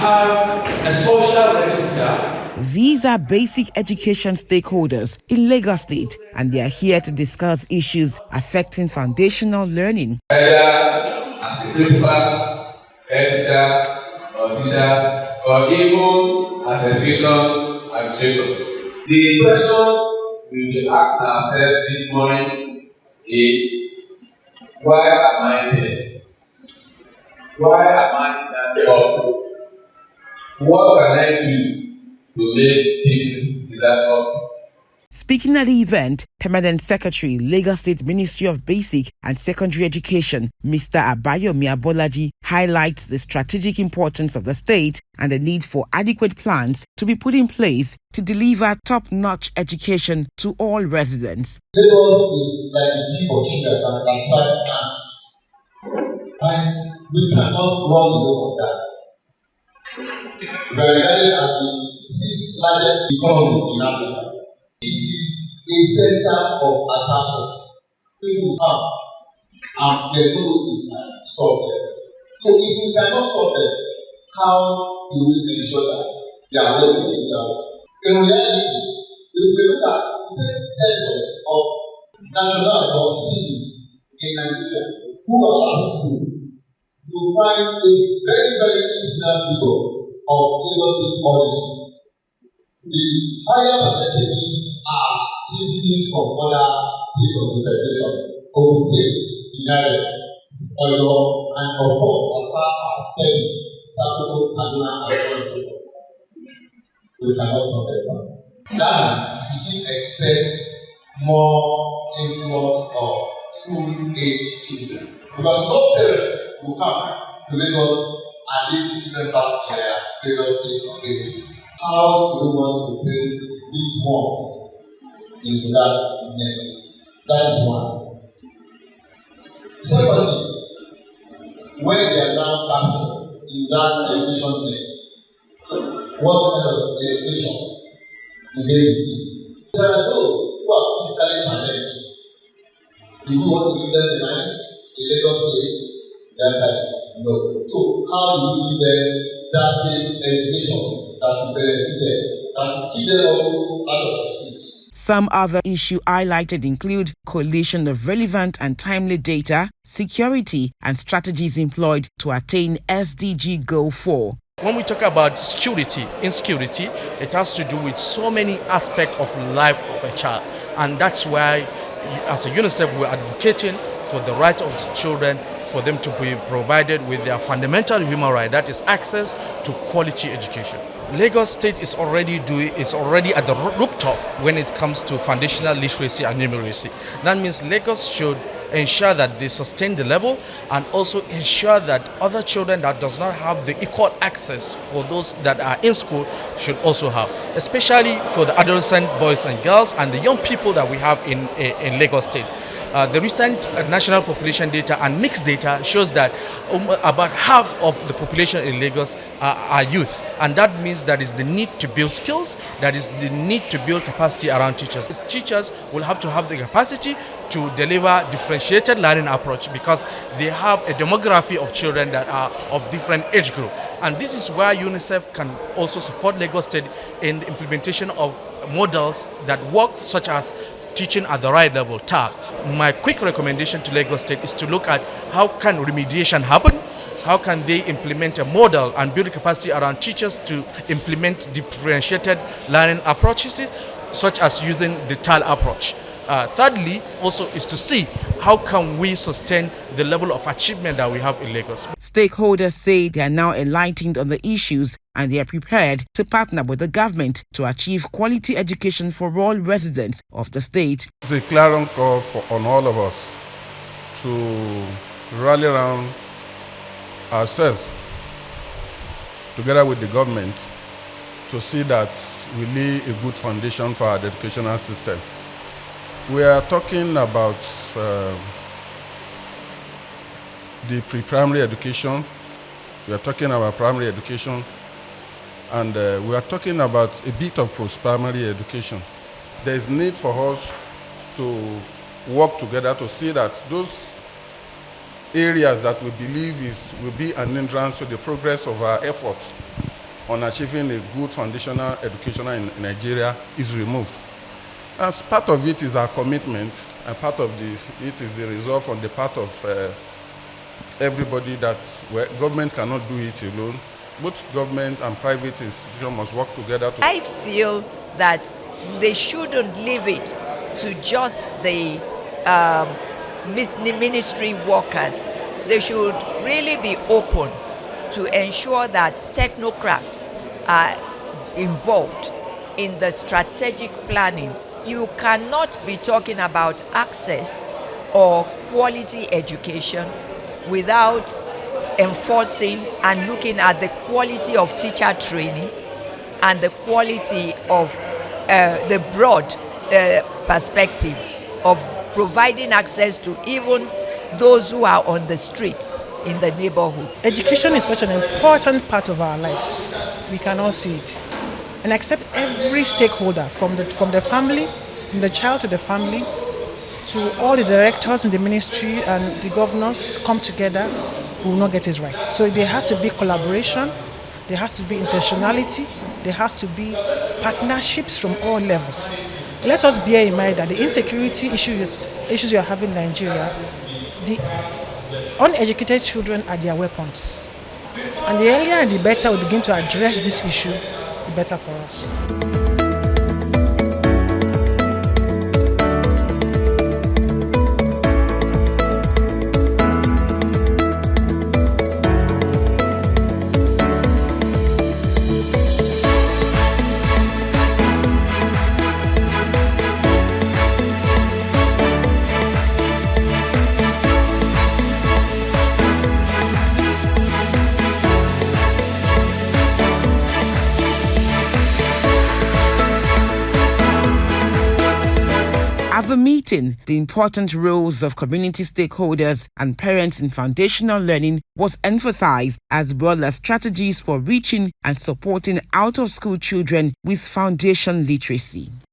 have a social register. These are basic education stakeholders in Lagos State, and they are here to discuss issues affecting foundational learning. Whether as a principal, head teacher, or teachers, or even as education administrators. The question we will be asking ourselves this morning is, why am I there? Why am I in that office? What can I do to make difference in that office? Speaking at the event, Permanent Secretary, Lagos State Ministry of Basic and Secondary Education, Mr. Abayomi Abolaji, highlights the strategic importance of the state and the need for adequate plans to be put in place to deliver top-notch education to all residents. Lagos is like a tube of sugar that attracts ants, and we cannot run away from that. We are regarded as the sixth largest economy in Africa. It is a center of attraction. People come and they do stop them. So if we cannot stop them, how do we ensure that they are well taken care of? In reality, if we look at the census of nationals or citizens in Nigeria who are out of school, you find a very, very insignificant figure of Lagos State origin. The higher percentages are citizens from other states of the Federation, Ogun State, the United, Oyo, and of course, as far as Kebbi, Sokoto, Kaduna, and so on and so forth. We cannot talk about that. That means you still expect more influx of school-age children. Because no parent will come to Lagos and leave children back in their Lagos State communities. How do we want to bring these ones into that net? That is one. Secondly, when they are now captured in that education net, what kind of education do they receive? There are those who are physically challenged. Do we want to give them the money in Lagos State? The answer is no. So how do we give them that same education that will benefit them, that will keep them also out of the streets? Some other issues highlighted include collation of relevant and timely data, security, and strategies employed to attain SDG Goal 4. When we talk about security, insecurity, it has to do with so many aspects of life of a child. And that's why, as a UNICEF, we're advocating for the right of the children, for them to be provided with their fundamental human right, that is access to quality education. Lagos State is already at the rooftop when it comes to foundational literacy and numeracy. That means Lagos should ensure that they sustain the level and also ensure that other children that does not have the equal access for those that are in school should also have, especially for the adolescent boys and girls and the young people that we have in Lagos State. The recent national population data and mixed data shows that about half of the population in Lagos are youth, and that means there is the need to build skills, that is the need to build capacity around teachers. Teachers will have to have the capacity to deliver differentiated learning approach because they have a demography of children that are of different age group. And this is where UNICEF can also support Lagos State in the implementation of models that work, such as teaching at the right level, TAG. My quick recommendation to Lagos State is to look at how can remediation happen, how can they implement a model and build capacity around teachers to implement differentiated learning approaches, such as using the TAL approach. Thirdly, also is to see how can we sustain the level of achievement that we have in Lagos. Stakeholders say they are now enlightened on the issues and they are prepared to partner with the government to achieve quality education for all residents of the state. It's a clarion call on all of us to rally around ourselves together with the government to see that we lay a good foundation for our educational system. We are talking about the pre-primary education, we are talking about primary education, and we are talking about a bit of post-primary education. There is need for us to work together to see that those areas that we believe will be an hindrance to the progress of our efforts on achieving a good foundational education in Nigeria is removed. As part of it is our commitment, and part of it is the resolve on the part of everybody that government cannot do it alone. Both government and private institutions must work together. I feel that they shouldn't leave it to just the ministry workers. They should really be open to ensure that technocrats are involved in the strategic planning. You cannot be talking about access or quality education without enforcing and looking at the quality of teacher training and the quality of the broad perspective of providing access to even those who are on the streets in the neighborhood. Education is such an important part of our lives. We can all see it. And accept every stakeholder from the family, from the child to the family, to all the directors in the ministry and the governors come together, we will not get it right. So there has to be collaboration, there has to be intentionality, there has to be partnerships from all levels. Let us bear in mind that the insecurity issues you are having in Nigeria, the uneducated children are their weapons. And the earlier and the better we begin to address this issue, the better for us. At the meeting, the important roles of community stakeholders and parents in foundational learning was emphasized, as well as strategies for reaching and supporting out-of-school children with foundation literacy.